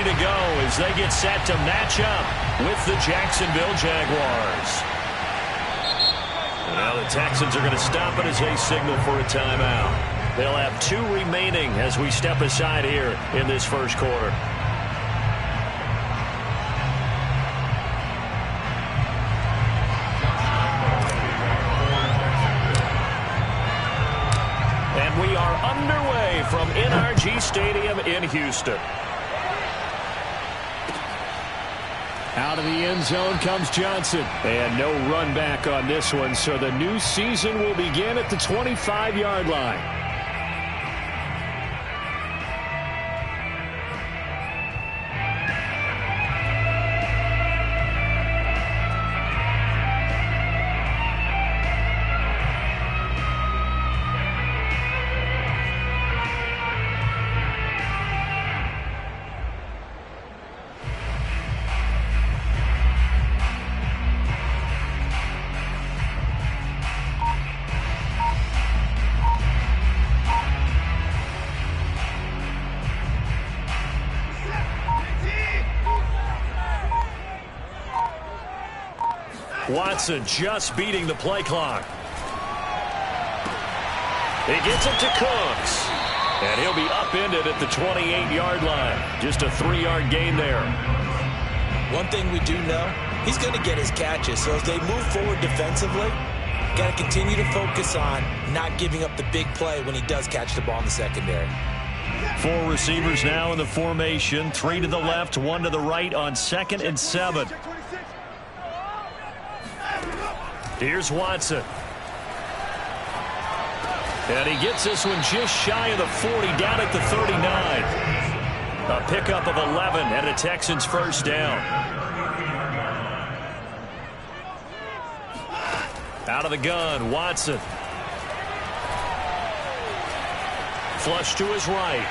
to go as they get set to match up with the Jacksonville Jaguars. Now the Texans are going to stop it as they signal for a timeout. They'll have 2 remaining as we step aside here in this first quarter. And we are underway from NRG Stadium in Houston. Out of the end zone comes Johnson. And no run back on this one, so the new season will begin at the 25-yard line. Watson just beating the play clock. He gets it to Cooks. And he'll be upended at the 28-yard line. Just a 3-yard gain there. One thing we do know, he's going to get his catches. So as they move forward defensively, got to continue to focus on not giving up the big play when he does catch the ball in the secondary. 4 receivers now in the formation. 3 to the left, 1 to the right on 2nd and 7. Here's Watson. And he gets this one just shy of the 40, down at the 39. A pickup of 11 and a Texans first down. Out of the gun, Watson. Flush to his right.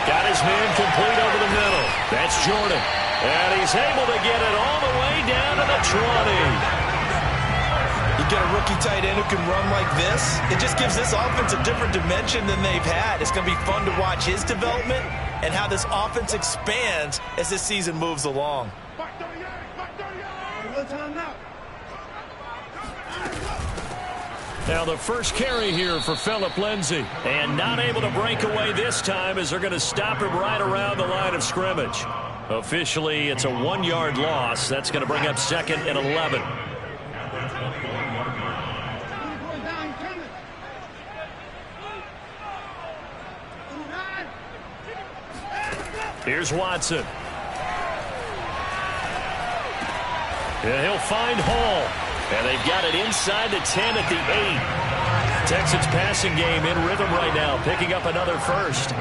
Got his man complete over the middle. That's Jordan. And he's able to get it all the way down to the 20. You get a rookie tight end who can run like this, it just gives this offense a different dimension than they've had. It's going to be fun to watch his development and how this offense expands as this season moves along. Now the first carry here for Phillip Lindsay. And not able to break away this time as they're going to stop him right around the line of scrimmage. Officially, it's a 1-yard loss. That's going to bring up 2nd and 11. Here's Watson. And he'll find Hall. And they've got it inside the 10 at the 8. Texans passing game in rhythm right now, picking up another first.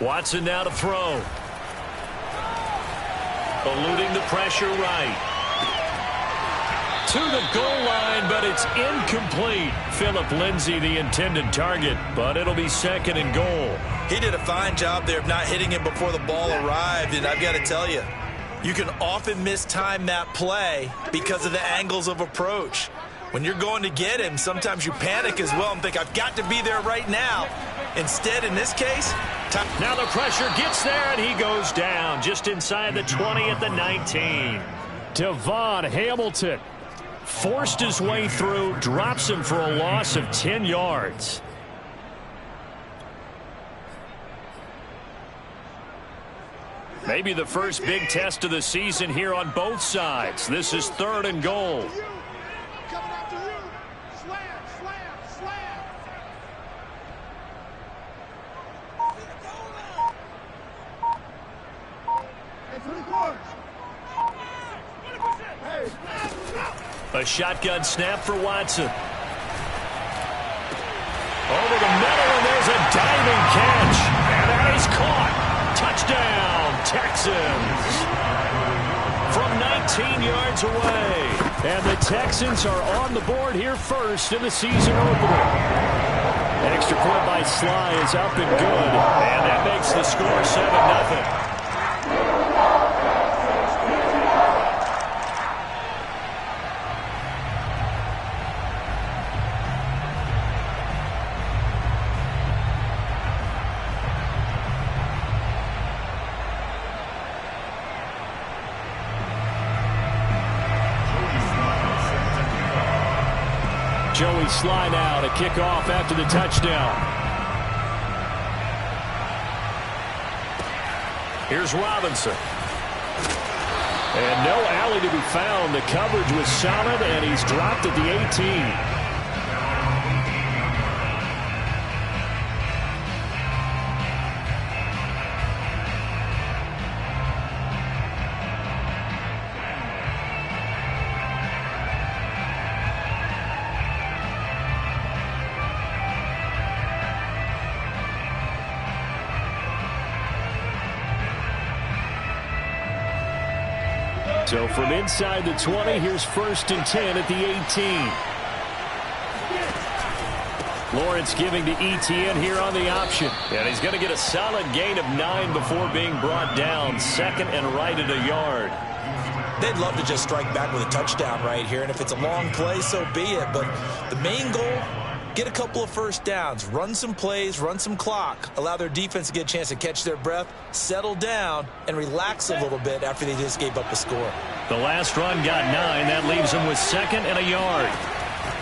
Watson now to throw. Eluding the pressure right. To the goal line, but it's incomplete. Phillip Lindsay, the intended target, but it'll be 2nd and goal. He did a fine job there of not hitting him before the ball arrived, and I've got to tell you, you can often mistime that play because of the angles of approach. When you're going to get him, sometimes you panic as well and think, I've got to be there right now. Instead, in this case, now the pressure gets there, and he goes down just inside the 20 at the 19. Devon Hamilton forced his way through, drops him for a loss of 10 yards. Maybe the first big test of the season here on both sides. This is 3rd and goal. A shotgun snap for Watson. Over the middle, and there's a diving catch. And that is caught. Touchdown, Texans. From 19 yards away. And the Texans are on the board here first in the season opener. Extra point by Sly is up and good. And that makes the score 7-0. Joey Sly now to kick off after the touchdown. Here's Robinson. And no alley to be found. The coverage was solid, and he's dropped at the 18. So from inside the 20, here's 1st and 10 at the 18. Lawrence giving to Etienne here on the option. And he's going to get a solid gain of 9 before being brought down. 2nd and right at a yard. They'd love to just strike back with a touchdown right here. And if it's a long play, so be it. But the main goal, get a couple of first downs, run some plays, run some clock, allow their defense to get a chance to catch their breath, settle down, and relax a little bit after they just gave up a score. The last run got 9. That leaves them with 2nd and a yard.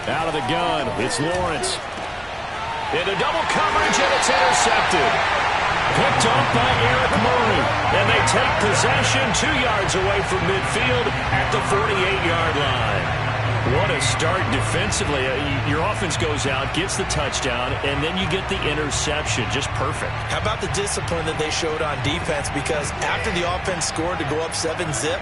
Out of the gun, it's Lawrence. Into double coverage, and it's intercepted. Picked off by Eric Murray. And they take possession 2 yards away from midfield at the 48-yard line. What a start defensively. Your offense goes out, gets the touchdown, and then you get the interception. Just perfect. How about the discipline that they showed on defense? Because after the offense scored to go up 7-zip,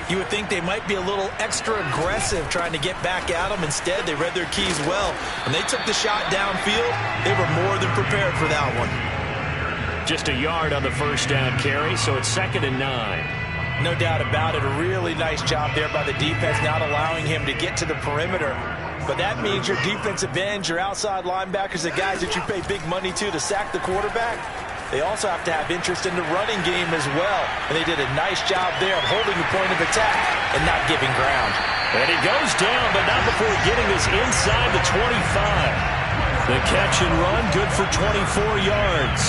you would think they might be a little extra aggressive trying to get back at them. Instead, they read their keys well. When they took the shot downfield, they were more than prepared for that one. Just a yard on the first down carry, so it's 2nd and 9. No doubt about it. A really nice job there by the defense, not allowing him to get to the perimeter. But that means your defensive ends, your outside linebackers, the guys that you pay big money to sack the quarterback, they also have to have interest in the running game as well. And they did a nice job there of holding the point of attack and not giving ground. And he goes down, but not before getting this inside the 25. The catch and run, good for 24 yards.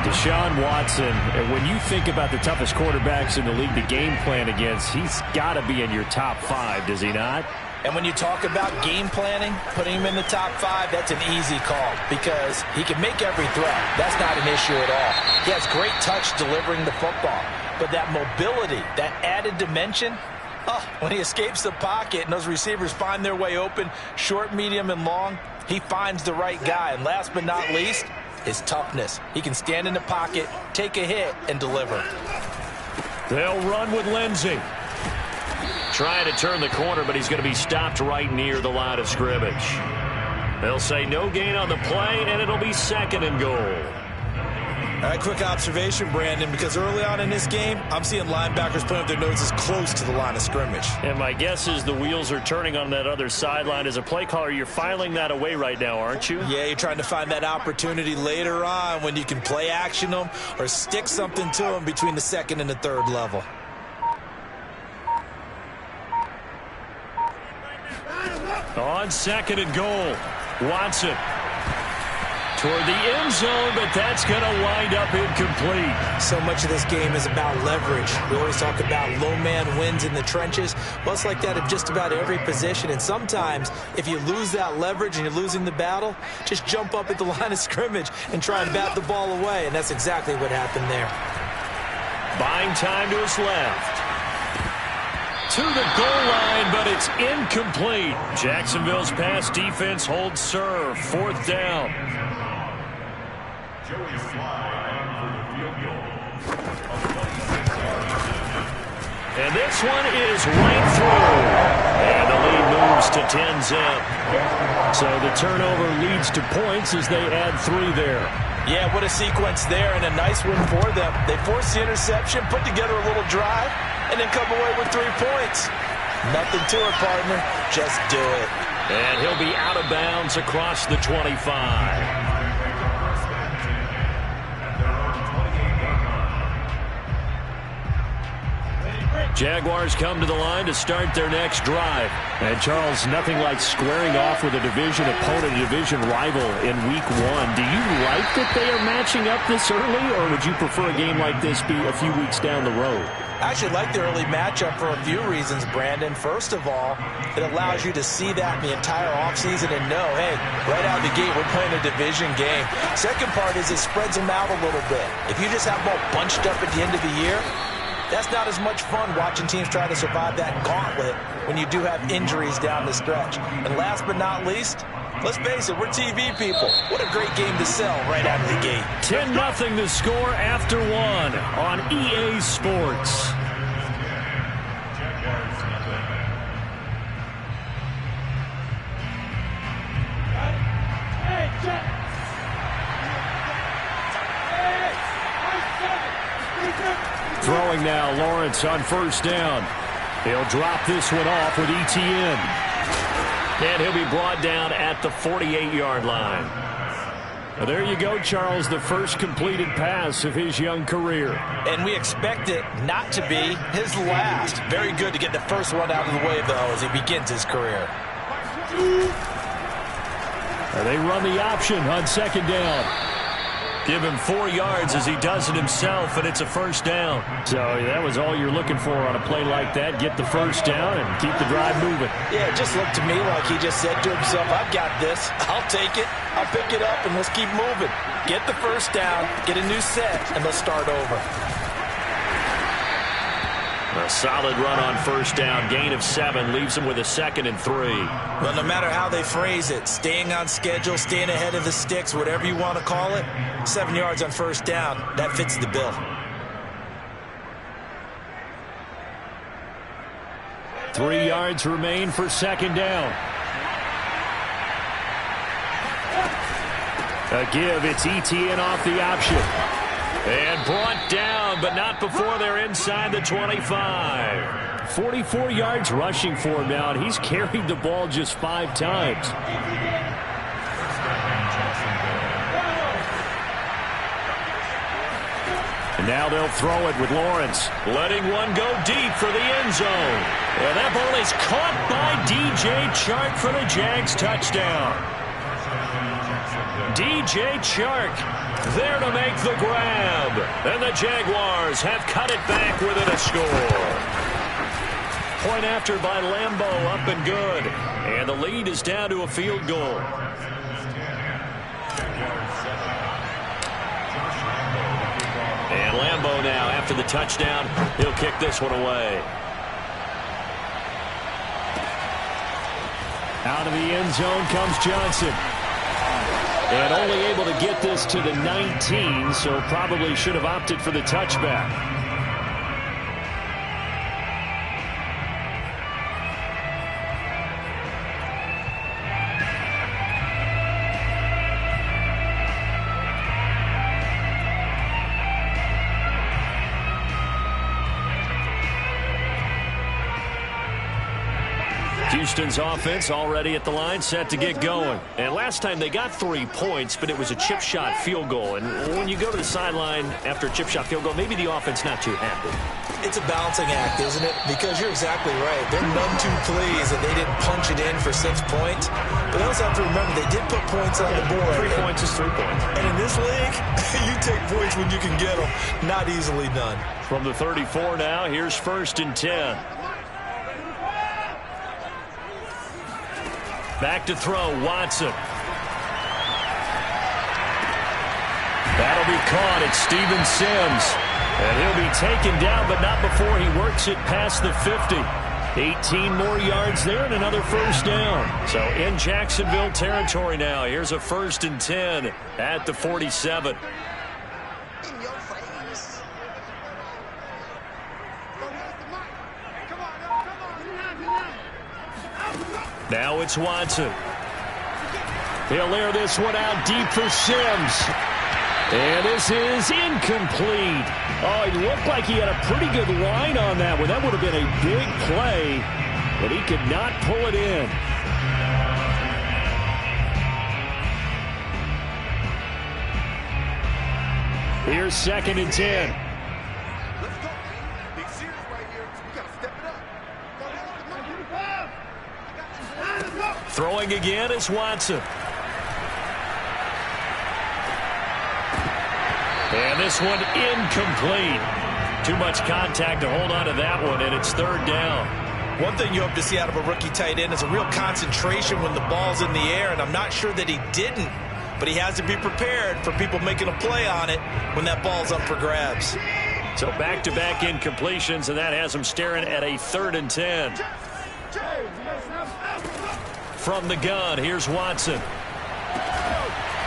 Deshaun Watson, when you think about the toughest quarterbacks in the league to game plan against, he's got to be in your top 5, does he not? And when you talk about game planning, putting him in the top 5, that's an easy call because he can make every throw. That's not an issue at all. He has great touch delivering the football. But that mobility, that added dimension, when he escapes the pocket and those receivers find their way open, short, medium, and long, he finds the right guy. And last but not least, his toughness. He can stand in the pocket, take a hit, and deliver. They'll run with Lindsey. Trying to turn the corner, but he's going to be stopped right near the line of scrimmage. They'll say no gain on the play, and it'll be 2nd and goal. All right, quick observation, Brandon, because early on in this game, I'm seeing linebackers putting up their noses close to the line of scrimmage. And my guess is the wheels are turning on that other sideline. As a play caller, you're filing that away right now, aren't you? Yeah, you're trying to find that opportunity later on when you can play action them or stick something to them between the 2nd and the 3rd level. On 2nd and goal, Watson. Toward the end zone, but that's going to wind up incomplete. So much of this game is about leverage. We always talk about low man wins in the trenches. Well, it's like that at just about every position. And sometimes, if you lose that leverage and you're losing the battle, just jump up at the line of scrimmage and try and bat the ball away. And that's exactly what happened there. Buying time to his left. To the goal line, but it's incomplete. Jacksonville's pass defense holds serve. 4th down. And this one is right through. And the lead moves to 10-zip. So the turnover leads to points as they add 3 there. Yeah, what a sequence there and a nice win for them. They forced the interception, put together a little drive, and then come away with 3 points. Nothing to it, partner. Just do it. And he'll be out of bounds across the 25. Jaguars come to the line to start their next drive. And, Charles, nothing like squaring off with a division opponent, a division rival in Week 1. Do you like that they are matching up this early, or would you prefer a game like this be a few weeks down the road? I actually like the early matchup for a few reasons, Brandon. First of all, it allows you to see that in the entire offseason and know, hey, right out of the gate, we're playing a division game. Second part is it spreads them out a little bit. If you just have them all bunched up at the end of the year, that's not as much fun watching teams try to survive that gauntlet when you do have injuries down the stretch. And last but not least, let's face it, we're TV people. What a great game to sell right out of the gate. 10-0 to score after 1 on EA Sports. Throwing now, Lawrence on first down. He'll drop this one off with ETN. And he'll be brought down at the 48-yard line. Well, there you go, Charles, the first completed pass of his young career. And we expect it not to be his last. Very good to get the first one out of the way, though, as he begins his career. And they run the option on second down. Give him 4 yards as he does it himself, and it's a first down. So that was all you're looking for on a play like that. Get the first down and keep the drive moving. Yeah, it just looked to me like he just said to himself, I've got this. I'll take it. I'll pick it up, and let's keep moving. Get the first down, get a new set, and let's start over. A solid run on first down. Gain of 7 leaves him with a 2nd and 3. Well, no matter how they phrase it, staying on schedule, staying ahead of the sticks, whatever you want to call it, 7 yards on first down, that fits the bill. Three yards remain for second down. A give, it's ETN off the option. And brought down, but not before they're inside the 25. 44 yards rushing for him now, and he's carried the ball just 5 times. And now they'll throw it with Lawrence. Letting one go deep for the end zone. And that ball is caught by DJ Chark for the Jags touchdown. DJ Chark there to make the grab. And the Jaguars have cut it back within a score. Point after by Lambo, up and good. And the lead is down to a field goal. And Lambo now, after the touchdown, he'll kick this one away. Out of the end zone comes Johnson. And only able to get this to the 19, so probably should have opted for the touchback. Houston's offense already at the line, set to get going. And last time they got 3 points, but it was a chip shot field goal. And when you go to the sideline after a chip shot field goal, maybe the offense not too happy. It's a balancing act, isn't it? Because you're exactly right. They're none too pleased that they didn't punch it in for 6 points. But they also have to remember they did put points on the board. 3 points is 3 points. And in this league, you take points when you can get them. Not easily done. From the 34 now, here's 1st and 10. Back to throw, Watson. That'll be caught. It's Steven Sims. And he'll be taken down, but not before he works it past the 50. 18 more yards there and another first down. So in Jacksonville territory now. Here's a 1st and 10 at the 47. Now it's Watson. He'll air this one out deep for Sims. And this is incomplete. Oh, it looked like he had a pretty good line on that one. That would have been a big play, but he could not pull it in. Here's 2nd and 10. Let's go. Big series right here. Throwing again is Watson. And this one incomplete. Too much contact to hold on to that one, and it's third down. One thing you hope to see out of a rookie tight end is a real concentration when the ball's in the air, and I'm not sure that he didn't, but he has to be prepared for people making a play on it when that ball's up for grabs. So back-to-back incompletions, and that has him staring at a 3rd and 10. From the gun, here's Watson.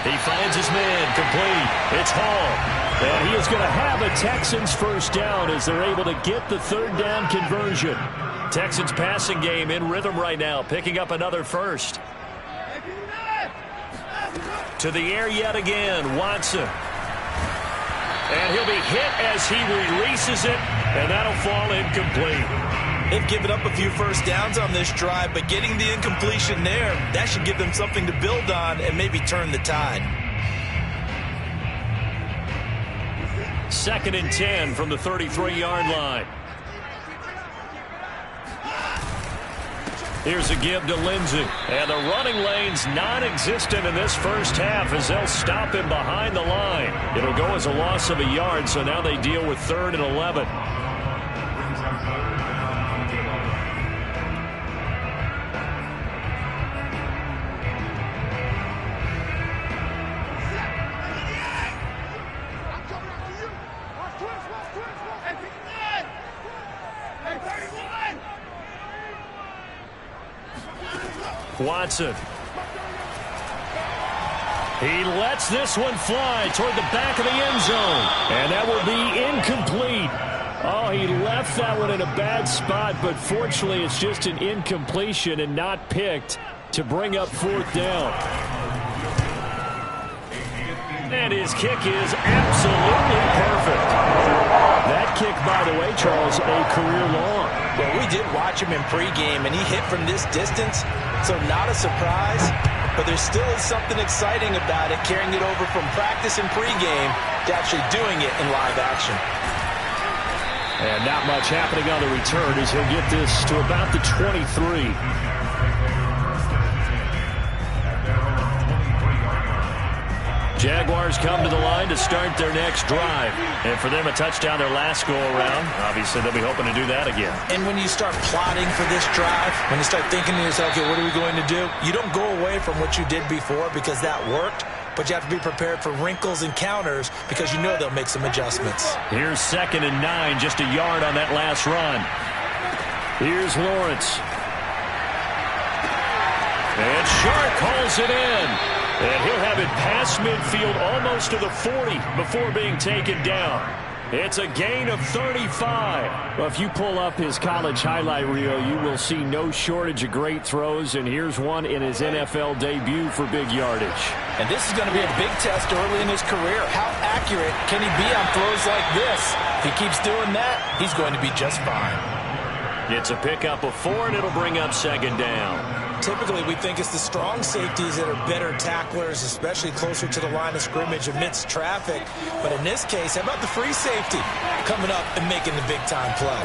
He finds his man, complete. It's Hall. And he is going to have a Texans first down as they're able to get the 3rd down conversion. Texans passing game in rhythm right now, picking up another first. To the air yet again, Watson. And he'll be hit as he releases it, and that'll fall incomplete. They've given up a few first downs on this drive, but getting the incompletion there, that should give them something to build on and maybe turn the tide. 2nd and 10 from the 33-yard line. Here's a give to Lindsey. And the running lane's non-existent in this first half as they'll stop him behind the line. It'll go as a loss of a yard, so now they deal with 3rd and 11. Watson. He lets this one fly toward the back of the end zone. And that will be incomplete. Oh, he left that one in a bad spot, but fortunately it's just an incompletion and not picked to bring up 4th down. And his kick is absolutely perfect. That kick, by the way, Charles, a career long. Well, we did watch him in pregame, and he hit from this distance, so not a surprise. But there still is something exciting about it, carrying it over from practice and pregame to actually doing it in live action. And not much happening on the return as he'll get this to about the 23. Jaguars come to the line to start their next drive. And for them, a touchdown their last go-around. Obviously, they'll be hoping to do that again. And when you start plotting for this drive, when you start thinking to yourself, okay, what are we going to do? You don't go away from what you did before because that worked, but you have to be prepared for wrinkles and counters because you know they'll make some adjustments. Here's 2nd and 9, just a yard on that last run. Here's Lawrence. And Sharp calls it in. And he'll have it past midfield almost to the 40 before being taken down. It's a gain of 35. Well, if you pull up his college highlight reel, you will see no shortage of great throws, and here's one in his NFL debut for big yardage. And this is going to be a big test early in his career. How accurate can he be on throws like this? If he keeps doing that, he's going to be just fine. It's a pickup of 4, and it'll bring up 2nd down. Typically, we think it's the strong safeties that are better tacklers, especially closer to the line of scrimmage amidst traffic. But in this case, how about the free safety coming up and making the big-time play?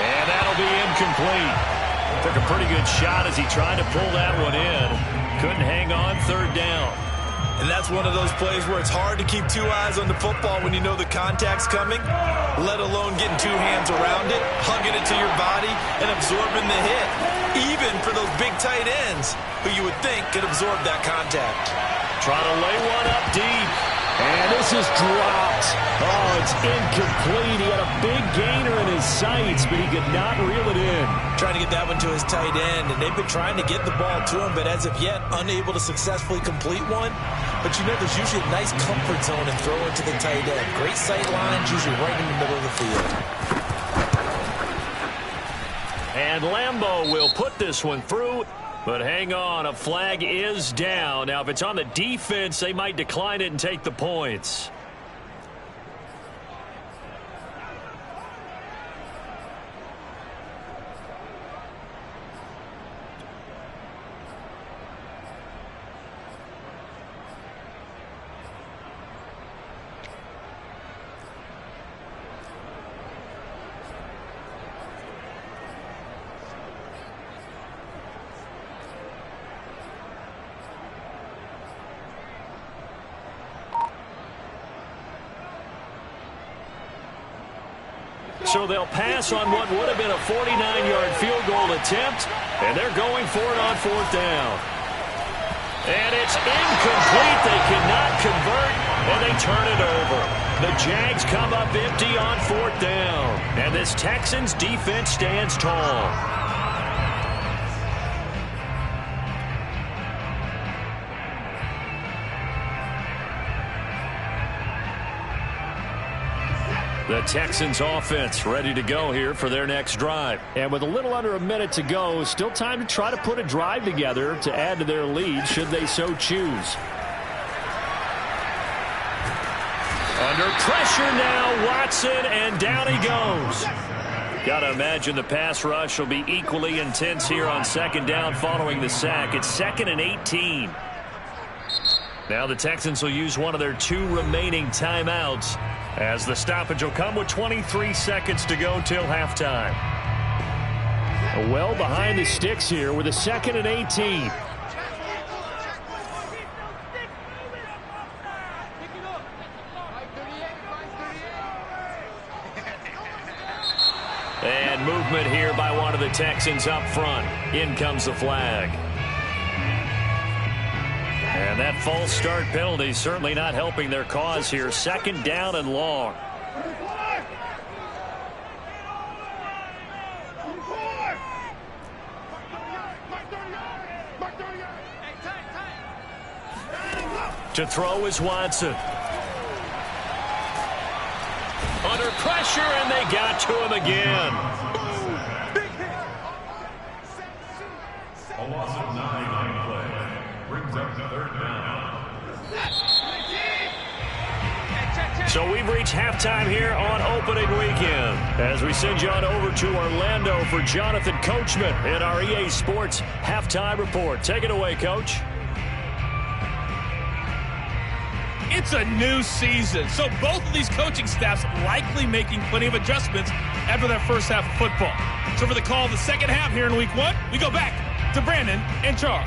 And that'll be incomplete. Took a pretty good shot as he tried to pull that one in. Couldn't hang on, 3rd down. And that's one of those plays where it's hard to keep 2 eyes on the football when you know the contact's coming, let alone getting 2 hands around it, hugging it to your body, and absorbing the hit. Even for those big tight ends who you would think could absorb that contact. Trying to lay one up deep. And this is dropped. Oh, it's incomplete. He had a big gainer in his sights, but he could not reel it in. Trying to get that one to his tight end, and they've been trying to get the ball to him, but as of yet, unable to successfully complete one. But you know, there's usually a nice comfort zone and throw it to the tight end. Great sight lines, usually right in the middle of the field. And Lambeau will put this one through. But hang on, a flag is down. Now, if it's on the defense, they might decline it and take the points. So they'll pass on what would have been a 49-yard field goal attempt, and they're going for it on 4th down. And it's incomplete. They cannot convert, and they turn it over. The Jags come up empty on 4th down, and this Texans defense stands tall. The Texans offense ready to go here for their next drive. And with a little under a minute to go, still time to try to put a drive together to add to their lead should they so choose. Under pressure now, Watson, and down he goes. Got to imagine the pass rush will be equally intense here on 2nd down following the sack. It's 2nd and 18. Now the Texans will use one of their 2 remaining timeouts, as the stoppage will come with 23 seconds to go till halftime. Well behind the sticks here with a 2nd and 18. And movement here by one of the Texans up front. In comes the flag. And that false start penalty certainly not helping their cause here. 2nd down and long. To throw is Watson. Under pressure, and they got to him again. A loss of 9 on play. Brings up 3rd down. So we've reached halftime here on opening weekend, as we send you on over to Orlando for Jonathan Coachman in our EA Sports Halftime Report. Take it away, Coach. It's a new season, so both of these coaching staffs likely making plenty of adjustments after that first half of football. So for the call of the second half here in Week 1, we go back to Brandon and Charles.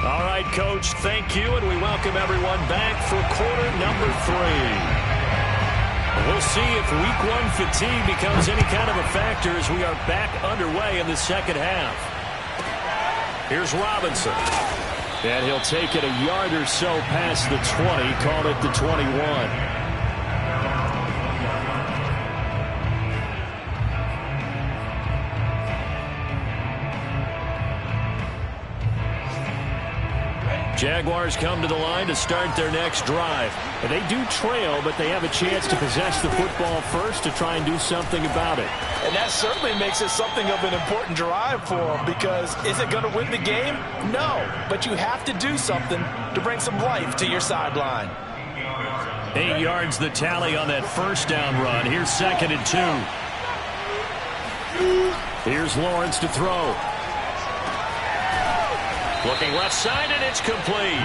All right, Coach, thank you, and we welcome everyone back for quarter number 3. We'll see if Week 1 fatigue becomes any kind of a factor as we are back underway in the second half. Here's Robinson. And he'll take it a yard or so past the 20, called it the 21. Jaguars come to the line to start their next drive. And they do trail, but they have a chance to possess the football first to try and do something about it. And that certainly makes it something of an important drive for them, because is it going to win the game? No, but you have to do something to bring some life to your sideline. 8 yards the tally on that first down run. Here's 2nd and 2. Here's Lawrence to throw. Looking left side, and it's complete.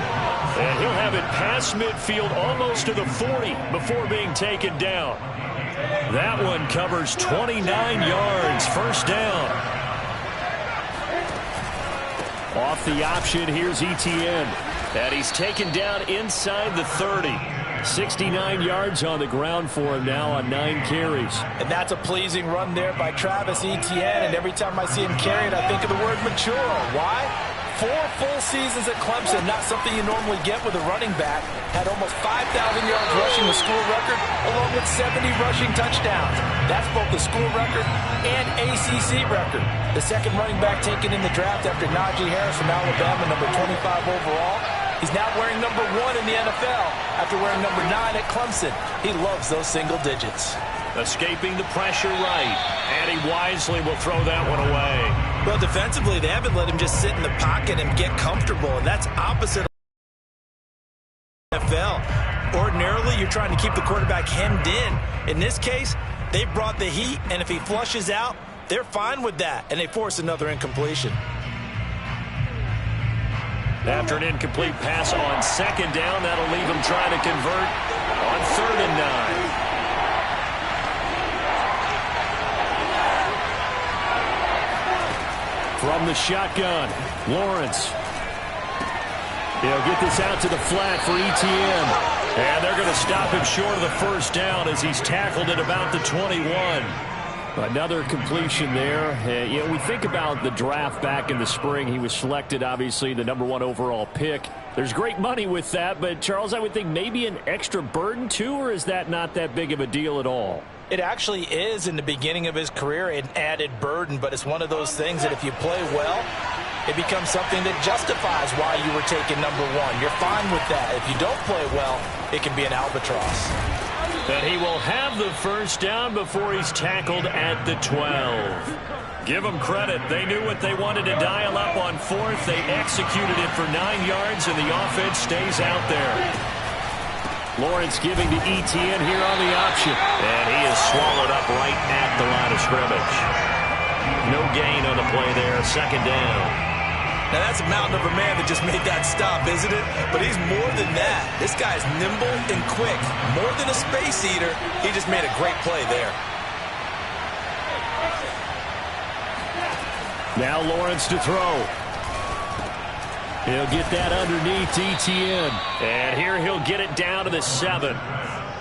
And he'll have it past midfield almost to the 40 before being taken down. That one covers 29 yards. First down. Off the option, here's Etienne. And he's taken down inside the 30. 69 yards on the ground for him now on 9 carries. And that's a pleasing run there by Travis Etienne. And every time I see him carry it, I think of the word mature. Why? 4 full seasons at Clemson, not something you normally get with a running back. Had almost 5,000 yards rushing, the school record, along with 70 rushing touchdowns. That's both the school record and ACC record. The second running back taken in the draft after Najee Harris from Alabama, number 25 overall. He's now wearing number 1 in the NFL after wearing number 9 at Clemson. He loves those single digits. Escaping the pressure right, and he wisely will throw that one away. Well, defensively, they haven't let him just sit in the pocket and get comfortable, and that's opposite of the NFL. Ordinarily, you're trying to keep the quarterback hemmed in. In this case, they brought the heat, and if he flushes out, they're fine with that, and they force another incompletion. After an incomplete pass on 2nd down, that'll leave him trying to convert on 3rd and 9. From the shotgun, Lawrence. He'll get this out to the flat for Etienne. And they're going to stop him short of the first down as he's tackled at about the 21. Another completion there. We think about the draft back in the spring. He was selected, obviously, the #1 overall pick. There's great money with that, but, Charles, I would think maybe an extra burden, too, or is that not that big of a deal at all? It actually is in the beginning of his career an added burden, but it's one of those things that if you play well, it becomes something that justifies why you were taken #1. You're fine with that. If you don't play well, it can be an albatross. And he will have the first down before he's tackled at the 12. Give them credit. They knew what they wanted to dial up on 4th. They executed it for 9 yards, and the offense stays out there. Lawrence giving to ETN here on the option. And he is swallowed up right at the line of scrimmage. No gain on the play there. 2nd down. Now, that's a mountain of a man that just made that stop, isn't it? But he's more than that. This guy's nimble and quick. More than a space eater, he just made a great play there. Now Lawrence to throw. He'll get that underneath ETN. And here he'll get it down to the 7.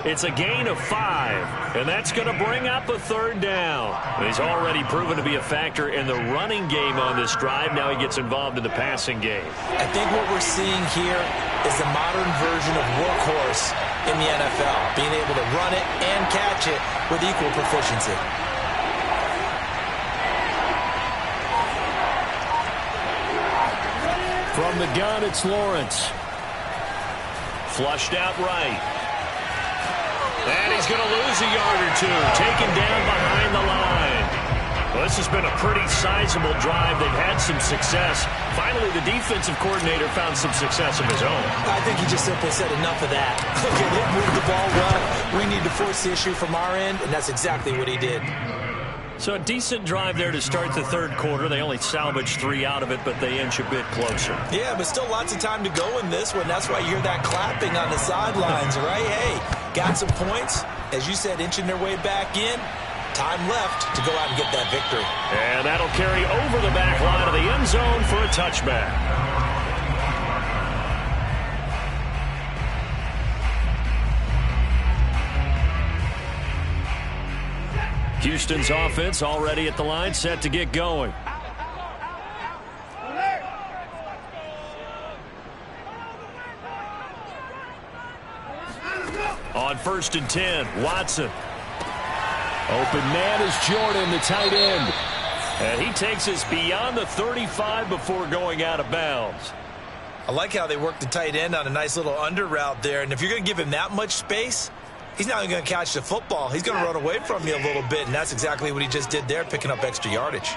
It's a gain of 5, and that's going to bring up a 3rd down. He's already proven to be a factor in the running game on this drive. Now he gets involved in the passing game. I think what we're seeing here is the modern version of workhorse in the NFL, being able to run it and catch it with equal proficiency. From the gun, it's Lawrence. Flushed out right. And he's going to lose a yard or 2. Taken down behind the line. Well, this has been a pretty sizable drive. They've had some success. Finally, the defensive coordinator found some success of his own. I think he just simply said enough of that. Look at him move the ball well. We need to force the issue from our end, and that's exactly what he did. So a decent drive there to start the 3rd quarter. They only salvaged 3 out of it, but they inch a bit closer. Yeah, but still lots of time to go in this one. That's why you hear that clapping on the sidelines, right? Hey, got some points. As you said, inching their way back in. Time left to go out and get that victory. And that'll carry over the back line of the end zone for a touchback. Houston's offense already at the line, set to get going. On 1st and 10, Watson. Open man is Jordan, the tight end. And he takes us beyond the 35 before going out of bounds. I like how they work the tight end on a nice little under route there. And if you're going to give him that much space, he's not going to catch the football. He's going to run away from you a little bit, and that's exactly what he just did there, picking up extra yardage.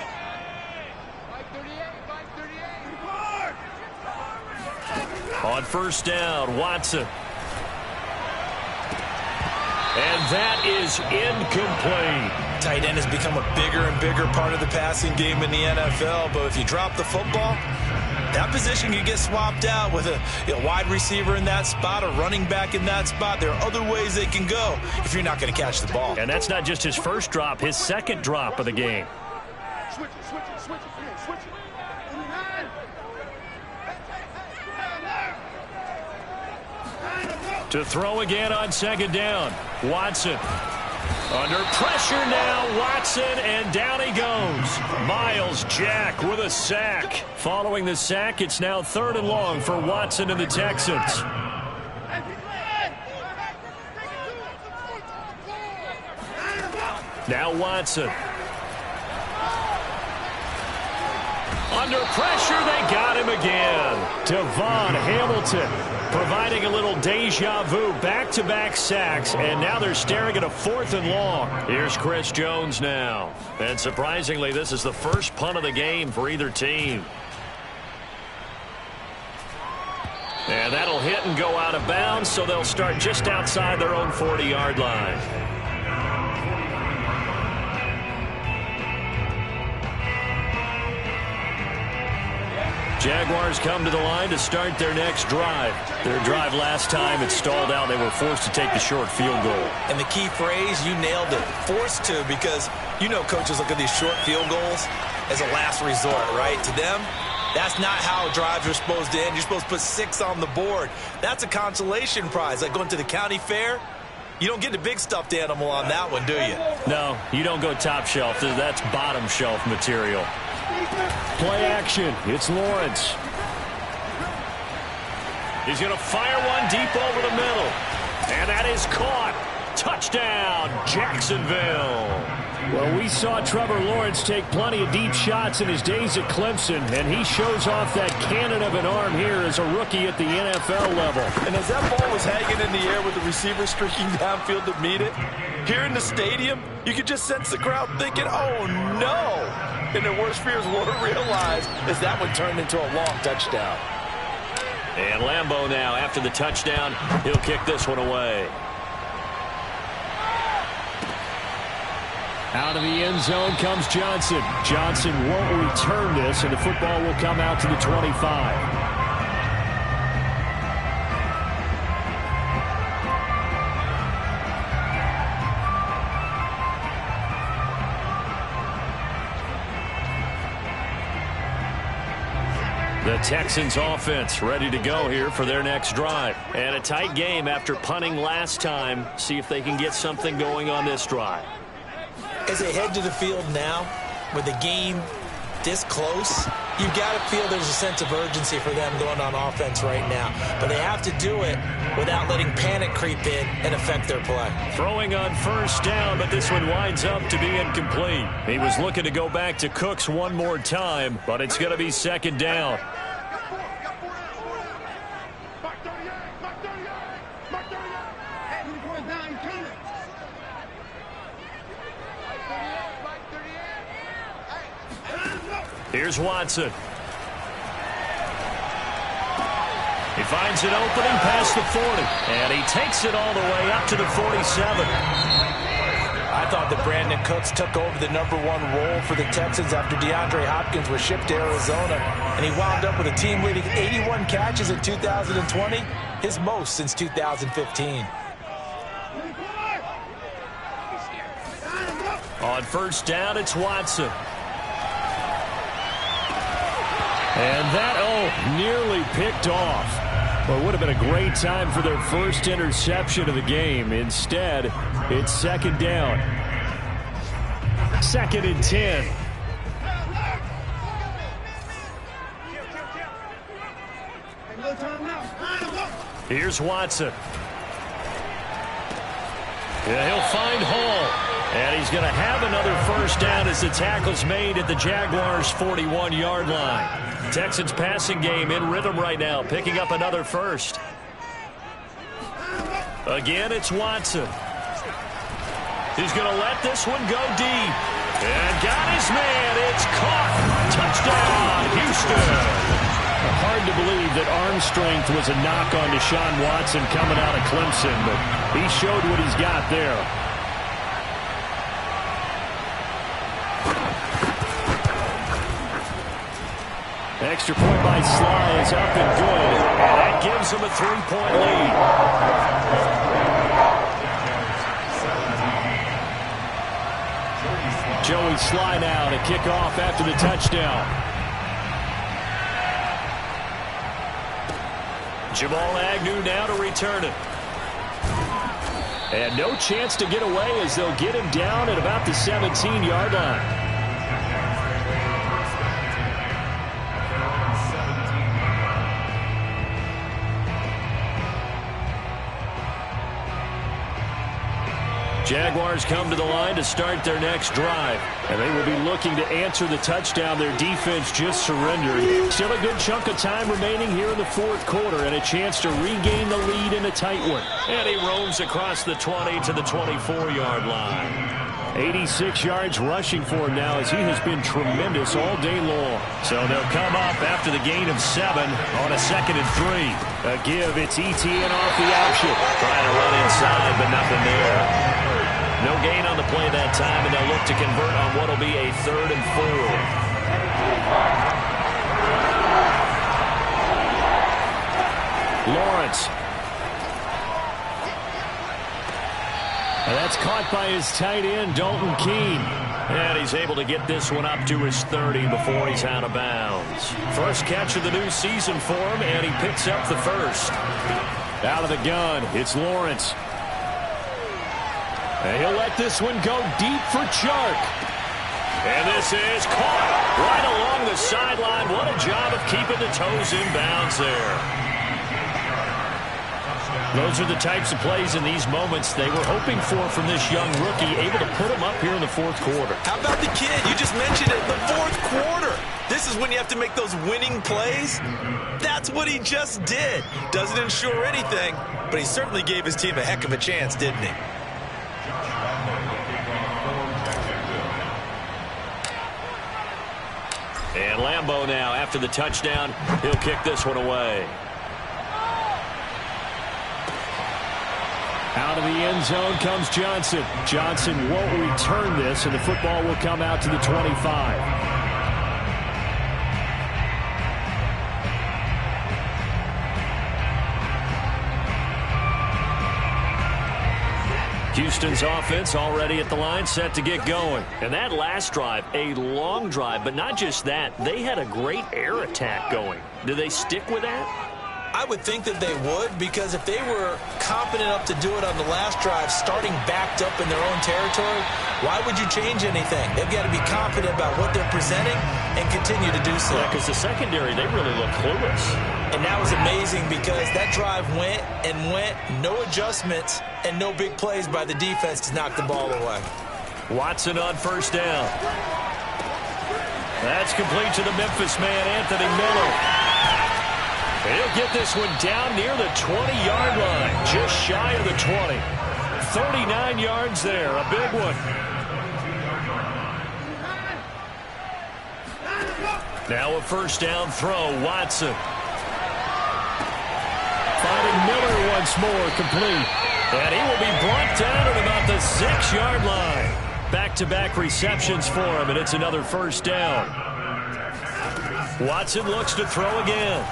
On 1st down, Watson. And that is incomplete. Tight end has become a bigger and bigger part of the passing game in the NFL, but if you drop the football, that position can get swapped out with a wide receiver in that spot, a running back in that spot. There are other ways they can go if you're not going to catch the ball. And that's not just his first drop, his 2nd drop of the game. Switch it. To throw again on 2nd down. Watson. Under pressure now, Watson, and down he goes. Miles Jack with a sack. Following the sack, it's now 3rd and long for Watson and the Texans. Now Watson. Under pressure, they got him again. Devon Hamilton providing a little deja vu, back-to-back sacks, and now they're staring at a 4th and long. Here's Chris Jones now. And surprisingly, this is the first punt of the game for either team. And that'll hit and go out of bounds, so they'll start just outside their own 40-yard line. Jaguars come to the line to start their next drive. Their drive last time, it stalled out. They were forced to take the short field goal. And the key phrase, you nailed it, forced to, because you know coaches look at these short field goals as a last resort, right? To them, that's not how drives are supposed to end. You're supposed to put 6 on the board. That's a consolation prize, like going to the county fair. You don't get the big stuffed animal on that one, do you? No, you don't go top shelf. That's bottom shelf material. Play action. It's Lawrence. He's going to fire one deep over the middle. And that is caught. Touchdown, Jacksonville. Well, we saw Trevor Lawrence take plenty of deep shots in his days at Clemson, and he shows off that cannon of an arm here as a rookie at the NFL level. And as that ball was hanging in the air with the receiver streaking downfield to meet it, here in the stadium, you could just sense the crowd thinking, oh, no. And their worst fears weren't realized as that one turned into a long touchdown. And Lambeau now, after the touchdown, he'll kick this one away. Out of the end zone comes Johnson. Johnson won't return this, and the football will come out to the 25. The Texans offense ready to go here for their next drive. And a tight game after punting last time. See if they can get something going on this drive. As they head to the field now, with the game this close, you've got to feel there's a sense of urgency for them going on offense right now. But they have to do it without letting panic creep in and affect their play. Throwing on first down, but this one winds up to be incomplete. He was looking to go back to Cooks one more time, but it's going to be second down. Here's Watson. He finds an opening past the 40, and he takes it all the way up to the 47. I thought that Brandon Cooks took over the #1 role for the Texans after DeAndre Hopkins was shipped to Arizona, and he wound up with a team-leading 81 catches in 2020, his most since 2015. On first down, it's Watson. And that, nearly picked off. Well, it would have been a great time for their first interception of the game. Instead, it's second down. 2nd and 10. Here's Watson. Yeah, he'll find Hall. And he's going to have another first down as the tackle's made at the Jaguars' 41-yard line. Texans passing game in rhythm right now, picking up another first. Again, it's Watson. He's going to let this one go deep. And got his man. It's caught. Touchdown, Houston. Hard to believe that arm strength was a knock on Deshaun Watson coming out of Clemson, but he showed what he's got there. Extra point by Sly is up and good, and that gives him a 3-point lead. Joey Sly now to kick off after the touchdown. Jamal Agnew now to return it. And no chance to get away as they'll get him down at about the 17-yard line. Jaguars come to the line to start their next drive. And they will be looking to answer the touchdown their defense just surrendered. Still a good chunk of time remaining here in the fourth quarter and a chance to regain the lead in a tight one. And he roams across the 20 to the 24-yard line. 86 yards rushing for him now as he has been tremendous all day long. So they'll come up after the gain of 7 on a 2nd and 3. A give, it's ETN off the option. Trying to run inside, but nothing there. No gain on the play that time, and they'll look to convert on what will be a 3rd and 4. Lawrence. And that's caught by his tight end, Dalton Keene. And he's able to get this one up to his 30 before he's out of bounds. First catch of the new season for him, and he picks up the first. Out of the gun, it's Lawrence. And he'll let this one go deep for Chark. And this is caught right along the sideline. What a job of keeping the toes in bounds there. Those are the types of plays in these moments they were hoping for from this young rookie, able to put him up here in the fourth quarter. How about the kid? You just mentioned it, the fourth quarter. This is when you have to make those winning plays. That's what he just did. Doesn't ensure anything, but he certainly gave his team a heck of a chance, didn't he? And Lambeau now, after the touchdown, he'll kick this one away. Out of the end zone comes Johnson. Johnson won't return this, and the football will come out to the 25. Houston's offense already at the line, set to get going. And that last drive, a long drive, but not just that. They had a great air attack going. Do they stick with that? I would think that they would, because if they were confident enough to do it on the last drive, starting backed up in their own territory, why would you change anything? They've got to be confident about what they're presenting and continue to do so. Yeah, because the secondary, they really look clueless. And that was amazing because that drive went and went, no adjustments, and no big plays by the defense to knock the ball away. Watson on first down. That's complete to the Memphis man, Anthony Miller. He'll get this one down near the 20-yard line, just shy of the 20. 39 yards there, a big one. Now a first down throw, Watson. Finding Miller once more, complete. And he will be brought down at about the 6-yard line. Back-to-back receptions for him, and it's another first down. Watson looks to throw again.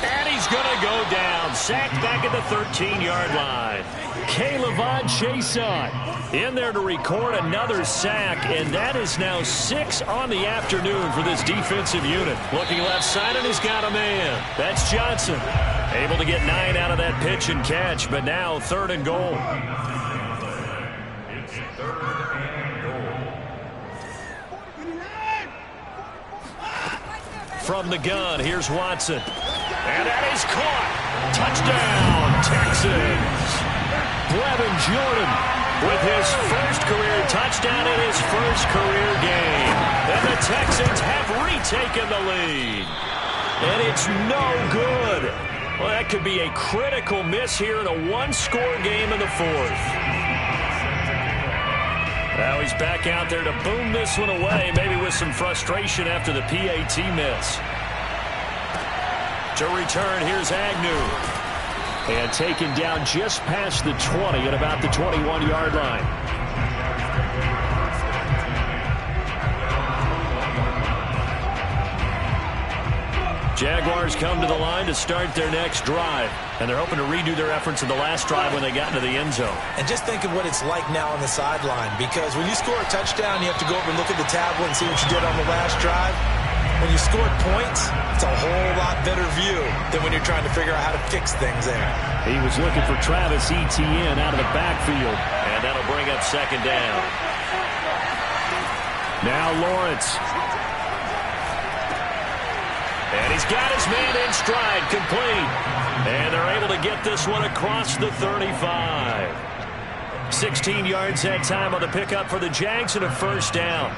And he's going to go down. Sacked back at the 13-yard line. K'Lavon Chaisson in there to record another sack, and that is now 6 on the afternoon for this defensive unit. Looking left side, and he's got a man. That's Johnson. Able to get 9 out of that pitch and catch, but now 3rd and goal. It's 3rd and goal. From the gun, here's Watson. And that is caught. Touchdown, Texans. Brevin Jordan with his first career touchdown in his first career game. And the Texans have retaken the lead. And it's no good. Well, that could be a critical miss here in a one-score game in the 4th. Now he's back out there to boom this one away, maybe with some frustration after the PAT miss. To return, here's Agnew. And taken down just past the 20 at about the 21-yard line. Jaguars come to the line to start their next drive. And they're hoping to redo their efforts in the last drive when they got into the end zone. And just think of what it's like now on the sideline, because when you score a touchdown, you have to go over and look at the tablet and see what you did on the last drive. When you scored points, it's a whole lot better view than when you're trying to figure out how to fix things there. He was looking for Travis Etienne out of the backfield. And that'll bring up 2nd down. Now Lawrence. And he's got his man in stride, complete. And they're able to get this one across the 35. 16 yards that time on the pickup for the Jags and a first down.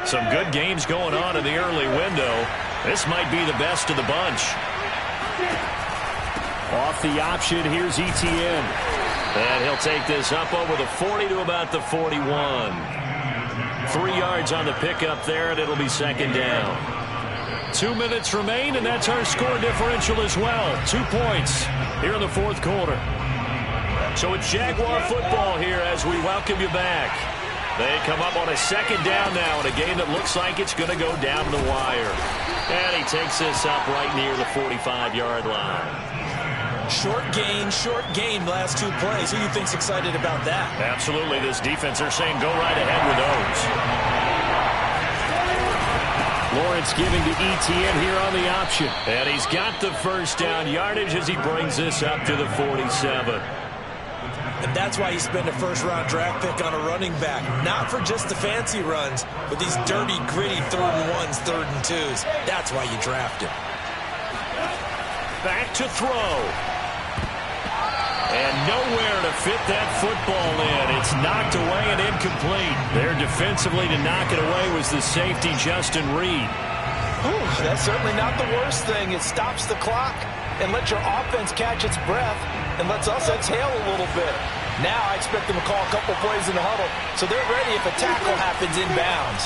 Some good games going on in the early window. This might be the best of the bunch. Off the option, here's Etienne. And he'll take this up over the 40 to about the 41. 3 yards on the pickup there, and it'll be 2nd down. 2 minutes remain, and that's our score differential as well. 2 points here in the 4th quarter. So it's Jaguar football here as we welcome you back. They come up on a 2nd down now in a game that looks like it's going to go down the wire. And he takes this up right near the 45-yard line. Short gain, last 2 plays. Who do you think's excited about that? Absolutely. This defense, they're saying go right ahead with those. Lawrence giving to ETN here on the option. And he's got the first down yardage as he brings this up to the 47. And that's why you spend a first-round draft pick on a running back. Not for just the fancy runs, but these dirty, gritty 3rd and 1s, 3rd and 2s. That's why you draft him. Back to throw. And nowhere to fit that football in. It's knocked away and incomplete. There defensively to knock it away was the safety, Justin Reed. Ooh, that's certainly not the worst thing. It stops the clock and lets your offense catch its breath and lets us exhale a little bit. Now I expect them to call a couple plays in the huddle, so they're ready if a tackle happens inbounds.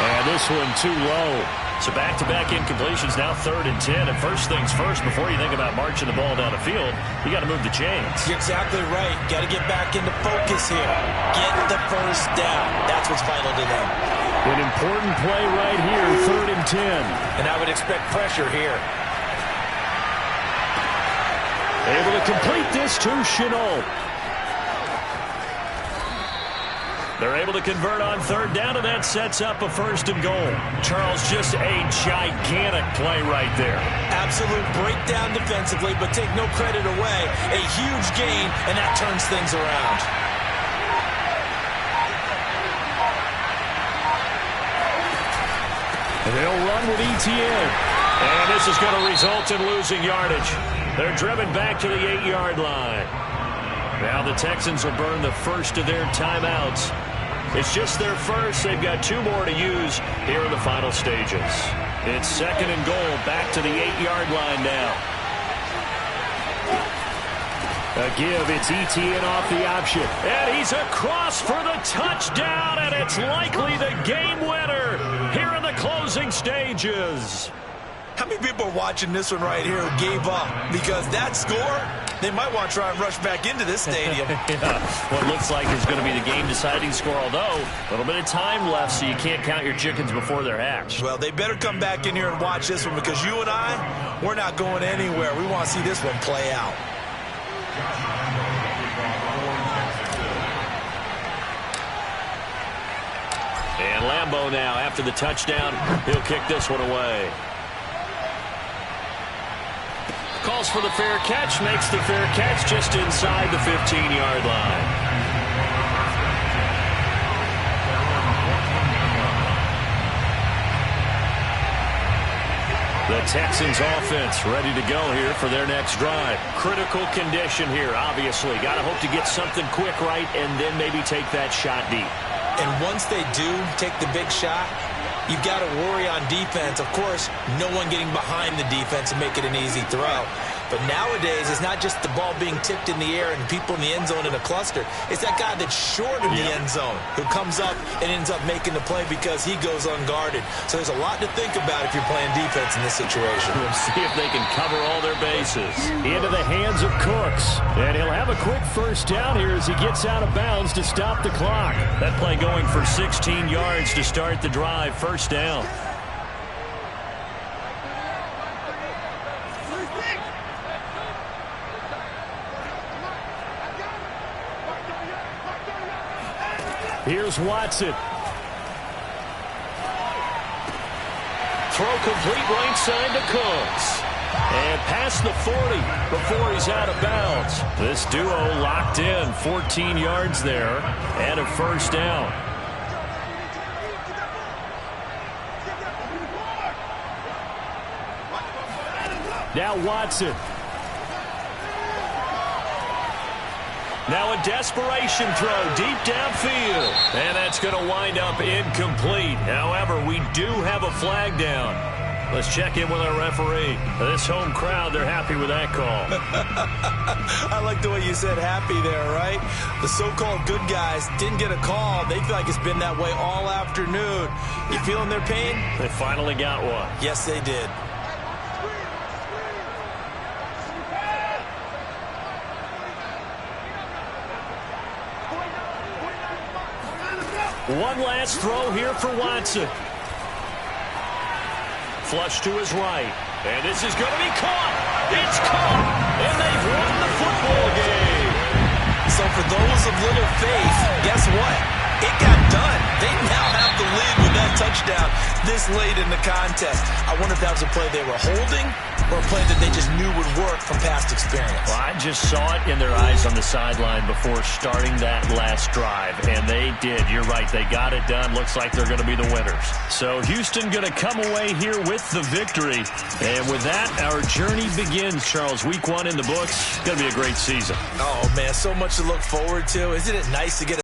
And this one too low. So back-to-back incompletions, now 3rd and 10. And first things first, before you think about marching the ball down the field, you got to move the chains. You're exactly right. Got to get back into focus here. Get the first down. That's what's vital to them. An important play right here, 3rd and 10. And I would expect pressure here. Able to complete this to Chenault. They're able to convert on 3rd down, and that sets up a 1st and goal. Charles, just a gigantic play right there. Absolute breakdown defensively, but take no credit away. A huge gain, and that turns things around. They'll run with ETN. And this is going to result in losing yardage. They're driven back to the 8-yard line. Now the Texans will burn the first of their timeouts. It's just their first. They've got 2 more to use here in the final stages. It's 2nd and goal, back to the 8-yard line now. A give, it's ETN off the option. And he's across for the touchdown, and it's likely the game winner here in the closing stages. How many people are watching this one right here who gave up? Because that score, they might want to try and rush back into this stadium. Yeah, what looks like is going to be the game-deciding score, although a little bit of time left, so you can't count your chickens before they're hatched. Well, they better come back in here and watch this one, because you and I, we're not going anywhere. We want to see this one play out. And Lambeau now, after the touchdown, he'll kick this one away. Calls for the fair catch, makes the fair catch just inside the 15-yard line. The Texans offense ready to go here for their next drive. Critical condition here, obviously. Got to hope to get something quick right and then maybe take that shot deep. And once they do take the big shot, you've got to worry on defense. Of course, no one getting behind the defense and make it an easy throw. But nowadays, it's not just the ball being tipped in the air and people in the end zone in a cluster. It's that guy that's short of the end zone who comes up and ends up making the play because he goes unguarded. So there's a lot to think about if you're playing defense in this situation. We'll see if they can cover all their bases. Into the hands of Cooks. And he'll have a quick first down here as he gets out of bounds to stop the clock. That play going for 16 yards to start the drive. First down. Here's Watson. Throw complete right side to Cooks. And past the 40 before he's out of bounds. This duo locked in, 14 yards there, and a first down. Now Watson. Now a desperation throw deep downfield. And that's going to wind up incomplete. However, we do have a flag down. Let's check in with our referee. This home crowd, they're happy with that call. I like the way you said happy there, right? The so-called good guys didn't get a call. They feel like it's been that way all afternoon. You feeling their pain? They finally got one. Yes, they did. One last throw here for Watson. Flush to his right. And this is going to be caught. It's caught. And they've won the football game. So for those of little faith, guess what? It got done. They now have the lead with that touchdown this late in the contest. I wonder if that was a play they were holding or a play that they just knew would work from past experience. Well, I just saw it in their eyes on the sideline before starting that last drive, and they did. You're right. They got it done. Looks like they're going to be the winners. So Houston going to come away here with the victory. And with that, our journey begins, Charles. Week 1 in the books. Going to be a great season. Oh, man, so much to look forward to. Isn't it nice to get